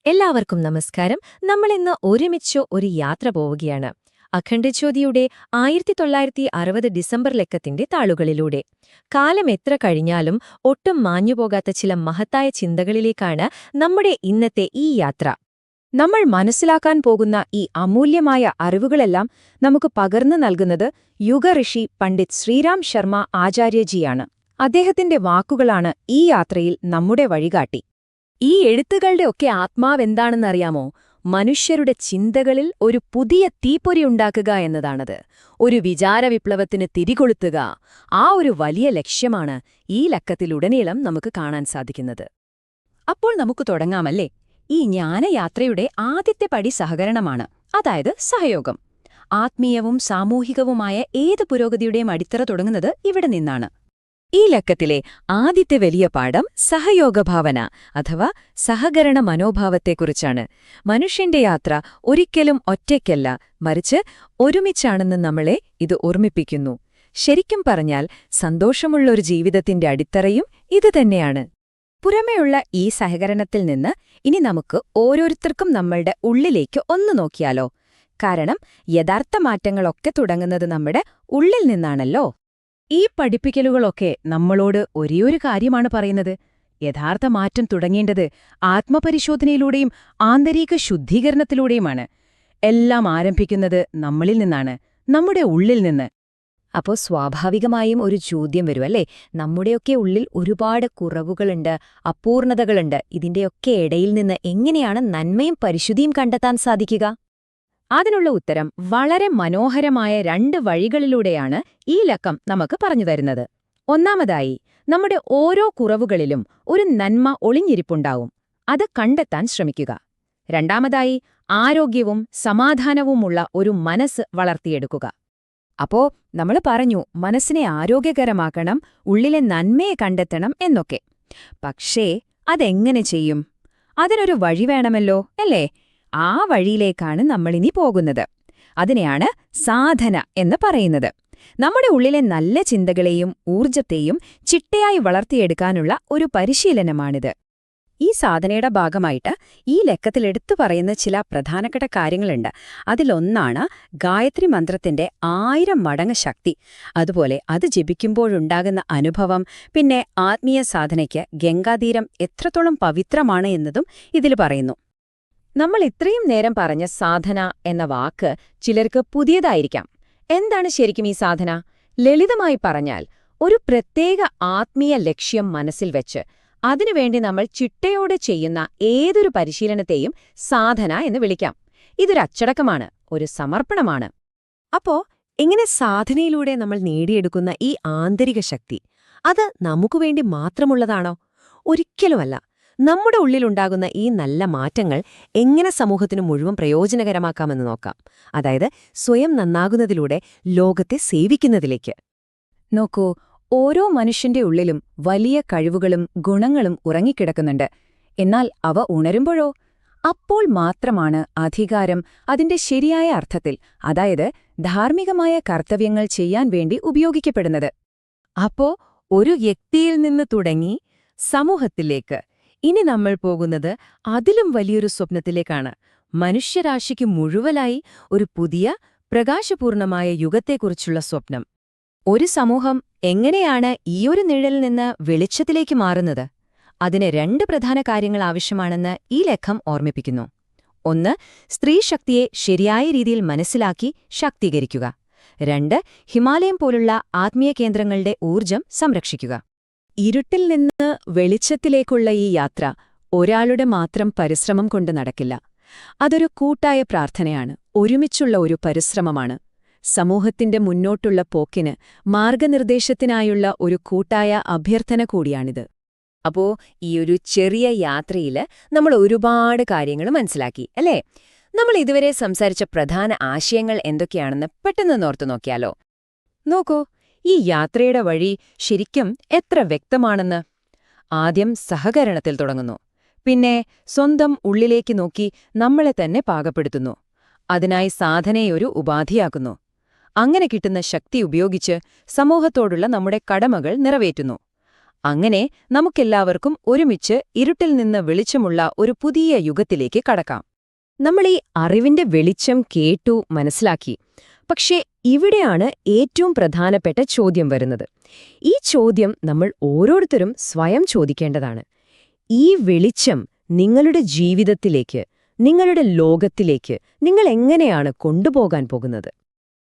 എല്ലാവർക്കും നമസ്കാരം. നമ്മളിന്ന് ഒരുമിച്ച് ഒരു യാത്ര പോവുകയാണ്. അഖണ്ഡജ്യോതിയുടെ 1960 ഡിസംബർ ലക്കത്തിന്റെ താളുകളിലൂടെ. കാലം എത്ര കഴിഞ്ഞാലും ഒട്ടും മാഞ്ഞുപോകാത്ത ചില മഹത്തായ ചിന്തകളിലേക്കാണ് നമ്മുടെ ഇന്നത്തെ ഈ യാത്ര. നമ്മൾ മനസ്സിലാക്കാൻ പോകുന്ന ഈ അമൂല്യമായ അറിവുകളെല്ലാം നമുക്ക് പകർന്നു നൽകുന്നത് യുഗഋഷി പണ്ഡിറ്റ് ശ്രീരാം ശർമ്മ ആചാര്യജിയാണ്. അദ്ദേഹത്തിന്റെ വാക്കുകളാണ് ഈ യാത്രയിൽ നമ്മുടെ വഴികാട്ടി. ഈ എഴുത്തുകളുടെ ഒക്കെ ആത്മാവെന്താണെന്നറിയാമോ? മനുഷ്യരുടെ ചിന്തകളിൽ ഒരു പുതിയ തീപ്പൊരി ഉണ്ടാക്കുക എന്നതാണത്. ഒരു വിചാരവിപ്ലവത്തിന് തിരികൊളുത്തുക. ആ ഒരു വലിയ ലക്ഷ്യമാണ് ഈ ലക്കത്തിലുടനീളം നമുക്ക് കാണാൻ സാധിക്കുന്നത്. അപ്പോൾ നമുക്ക് തുടങ്ങാമല്ലേ? ഈ ജ്ഞാനയാത്രയുടെ ആദ്യത്തെ പടി സഹകരണമാണ്, അതായത് സഹയോഗം. ആത്മീയവും സാമൂഹികവുമായ ഏത് പുരോഗതിയുടെയും അടിത്തറ തുടങ്ങുന്നത് ഇവിടെ നിന്നാണ്. ഈ ലക്കത്തിലെ ആദ്യത്തെ വലിയ പാഠം സഹയോഗഭാവന അഥവാ സഹകരണ മനോഭാവത്തെക്കുറിച്ചാണ്. മനുഷ്യന്റെ യാത്ര ഒരിക്കലും ഒറ്റയ്ക്കല്ല, മറിച്ച് ഒരുമിച്ചാണെന്ന് നമ്മളെ ഇത് ഓർമ്മിപ്പിക്കുന്നു. ശരിക്കും പറഞ്ഞാൽ സന്തോഷമുള്ളൊരു ജീവിതത്തിന്റെ അടിത്തറയും ഇതുതന്നെയാണ്. പുറമേയുള്ള ഈ സഹകരണത്തിൽ നിന്ന് ഇനി നമുക്ക് ഓരോരുത്തർക്കും നമ്മളുടെ ഉള്ളിലേക്ക് ഒന്ന് നോക്കിയാലോ? കാരണം യഥാർത്ഥ മാറ്റങ്ങളൊക്കെ തുടങ്ങുന്നത് നമ്മുടെ ഉള്ളിൽ നിന്നാണല്ലോ. ഈ പഠിപ്പിക്കലുകളൊക്കെ നമ്മളോട് ഒരേയൊരു കാര്യമാണ് പറയുന്നത്: യഥാർത്ഥ മാറ്റം തുടങ്ങേണ്ടത് ആത്മപരിശോധനയിലൂടെയും ആന്തരിക ശുദ്ധീകരണത്തിലൂടെയുമാണ്. എല്ലാം ആരംഭിക്കുന്നത് നമ്മളിൽ നിന്നാണ്, നമ്മുടെ ഉള്ളിൽ നിന്ന്. അപ്പോൾ സ്വാഭാവികമായും ഒരു ചോദ്യം വരുമല്ലേ? നമ്മുടെയൊക്കെ ഉള്ളിൽ ഒരുപാട് കുറവുകളുണ്ട്, അപൂർണതകളുണ്ട്. ഇതിന്റെയൊക്കെ ഇടയിൽ നിന്ന് എങ്ങനെയാണ് നന്മയും പരിശുദ്ധിയും കണ്ടെത്താൻ സാധിക്കുക? അതിനുള്ള ഉത്തരം വളരെ മനോഹരമായ 2 വഴികളിലൂടെയാണ് ഈ ലക്കം നമുക്ക് പറഞ്ഞുതരുന്നത്. ഒന്നാമതായി, നമ്മുടെ ഓരോ കുറവുകളിലും ഒരു നന്മ ഒളിഞ്ഞിരിപ്പുണ്ടാവും. അത് കണ്ടെത്താൻ ശ്രമിക്കുക. രണ്ടാമതായി, ആരോഗ്യവും സമാധാനവുമുള്ള ഒരു മനസ്സ് വളർത്തിയെടുക്കുക. അപ്പോ നമ്മൾ പറഞ്ഞു, മനസ്സിനെ ആരോഗ്യകരമാക്കണം, ഉള്ളിലെ നന്മയെ കണ്ടെത്തണം എന്നൊക്കെ. പക്ഷേ അതെങ്ങനെ ചെയ്യും? അതിനൊരു വഴി വേണമല്ലോ, അല്ലേ? ആ വഴിയിലേക്കാണ് നമ്മളിനി പോകുന്നത്. അതിനെയാണ് സാധന എന്ന് പറയുന്നത്. നമ്മുടെ ഉള്ളിലെ നല്ല ചിന്തകളെയും ഊർജത്തെയും ചിട്ടയായി വളർത്തിയെടുക്കാനുള്ള ഒരു പരിശീലനമാണിത്. ഈ സാധനയുടെ ഭാഗമായിട്ട് ഈ ലക്കത്തിൽ എടുത്തു പറയുന്ന ചില പ്രധാനപ്പെട്ട കാര്യങ്ങളുണ്ട്. അതിലൊന്നാണ് ഗായത്രി മന്ത്രത്തിന്റെ 1000 മടങ്ങ് ശക്തി. അതുപോലെ അത് ജപിക്കുമ്പോഴുണ്ടാകുന്ന അനുഭവം. പിന്നെ ആത്മീയ സാധനയ്ക്ക് ഗംഗാതീരം എത്രത്തോളം പവിത്രമാണ് എന്നതും ഇതിൽ പറയുന്നു. നമ്മൾ ഇത്രയും നേരം പറഞ്ഞ സാധന എന്ന വാക്ക് ചിലർക്ക് പുതിയതായിരിക്കാം. എന്താണ് ശരിക്കും ഈ സാധന? ലളിതമായി പറഞ്ഞാൽ, ഒരു പ്രത്യേക ആത്മീയ ലക്ഷ്യം മനസ്സിൽ വെച്ച് അതിനുവേണ്ടി നമ്മൾ ചിട്ടയോടെ ചെയ്യുന്ന ഏതൊരു പരിശീലനത്തെയും സാധന എന്ന് വിളിക്കാം. ഇതൊരു അച്ചടക്കമാണ്, ഒരു സമർപ്പണമാണ്. അപ്പോ ഇങ്ങനെ സാധനയിലൂടെ നമ്മൾ നേടിയെടുക്കുന്ന ഈ ആന്തരിക ശക്തി, അത് നമുക്കുവേണ്ടി മാത്രമുള്ളതാണോ? ഒരിക്കലുമല്ല. നമ്മുടെ ഉള്ളിലുണ്ടാകുന്ന ഈ നല്ല മാറ്റങ്ങൾ എങ്ങനെ സമൂഹത്തിന് മുഴുവൻ പ്രയോജനകരമാക്കാമെന്ന് നോക്കാം. അതായത് സ്വയം നന്നാകുന്നതിലൂടെ ലോകത്തെ സേവിക്കുന്നതിലേക്ക്. നോക്കൂ, ഓരോ മനുഷ്യന്റെ ഉള്ളിലും വലിയ കഴിവുകളും ഗുണങ്ങളും ഉറങ്ങിക്കിടക്കുന്നുണ്ട്. എന്നാൽ അവ ഉണരുമ്പോഴോ? അപ്പോൾ മാത്രമാണ് അധികാരം അതിന്റെ ശരിയായ അർത്ഥത്തിൽ, അതായത് ധാർമ്മികമായ കർത്തവ്യങ്ങൾ ചെയ്യാൻ വേണ്ടി ഉപയോഗിക്കപ്പെടുന്നത്. അപ്പോ ഒരു വ്യക്തിയിൽ നിന്ന് തുടങ്ങി സമൂഹത്തിലേക്ക്. ഇനി നമ്മൾ പോകുന്നത് അതിലും വലിയൊരു സ്വപ്നത്തിലേക്കാണ്. മനുഷ്യരാശിക്ക് മുഴുവനായി ഒരു പുതിയ പ്രകാശപൂർണമായ യുഗത്തെക്കുറിച്ചുള്ള സ്വപ്നം. ഒരു സമൂഹം എങ്ങനെയാണ് ഈയൊരു നിഴലിൽ നിന്ന് വെളിച്ചത്തിലേക്ക് മാറുന്നത്? അതിന് 2 പ്രധാന കാര്യങ്ങൾ ആവശ്യമാണെന്ന് ഈ ലേഖം ഓർമ്മിപ്പിക്കുന്നു. ഒന്ന്, സ്ത്രീശക്തിയെ ശരിയായ രീതിയിൽ മനസ്സിലാക്കി ശാക്തീകരിക്കുക. 2, ഹിമാലയം പോലുള്ള ആത്മീയ കേന്ദ്രങ്ങളുടെ ഊർജം സംരക്ഷിക്കുക. ഇരുട്ടിൽ നിന്ന് വെളിച്ചത്തിലേക്കുള്ള ഈ യാത്ര ഒരാളുടെ മാത്രം പരിശ്രമം കൊണ്ട് നടക്കില്ല. അതൊരു കൂട്ടായ പ്രാർത്ഥനയാണ്, ഒരുമിച്ചുള്ള ഒരു പരിശ്രമമാണ്. സമൂഹത്തിന്റെ മുന്നോട്ടുള്ള പോക്കിന് മാർഗനിർദ്ദേശത്തിനായുള്ള ഒരു കൂട്ടായ അഭ്യർത്ഥന കൂടിയാണിത്. അപ്പോ ഈ ഒരു ചെറിയ യാത്രയിൽ നമ്മൾ ഒരുപാട് കാര്യങ്ങൾ മനസ്സിലാക്കി, അല്ലേ? നമ്മൾ ഇതുവരെ സംസാരിച്ച പ്രധാന ആശയങ്ങൾ എന്തൊക്കെയാണെന്ന് പെട്ടെന്ന് ഓർത്തു നോക്കിയാലോ? നോക്കൂ, ഈ യാത്രയുടെ വഴി ശരിക്കും എത്ര വ്യക്തമാണെന്ന്. ആദ്യം സഹകരണത്തിൽ തുടങ്ങുന്നു. പിന്നെ സ്വന്തം ഉള്ളിലേക്ക് നോക്കി നമ്മളെ തന്നെ പാകപ്പെടുത്തുന്നു. അതിനായി സാധനയൊരു ഉപാധിയാക്കുന്നു. അങ്ങനെ കിട്ടുന്ന ശക്തി ഉപയോഗിച്ച് സമൂഹത്തോടുള്ള നമ്മുടെ കടമകൾ നിറവേറ്റുന്നു. അങ്ങനെ നമുക്കെല്ലാവർക്കും ഒരുമിച്ച് ഇരുട്ടിൽ നിന്ന് വെളിച്ചമുള്ള ഒരു പുതിയ യുഗത്തിലേക്ക് കടക്കാം. നമ്മൾ ഈ അറിവിന്റെ വെളിച്ചം കേട്ടു, മനസ്സിലാക്കി. പക്ഷേ ഇവിടെയാണ് ഏറ്റവും പ്രധാനപ്പെട്ട ചോദ്യം വരുന്നത്. ഈ ചോദ്യം നമ്മൾ ഓരോരുത്തരും സ്വയം ചോദിക്കേണ്ടതാണ്. ഈ വെളിച്ചം നിങ്ങളുടെ ജീവിതത്തിലേക്ക്, നിങ്ങളുടെ ലോകത്തിലേക്ക് നിങ്ങൾ എങ്ങനെയാണ് കൊണ്ടുപോകാൻ പോകുന്നത്?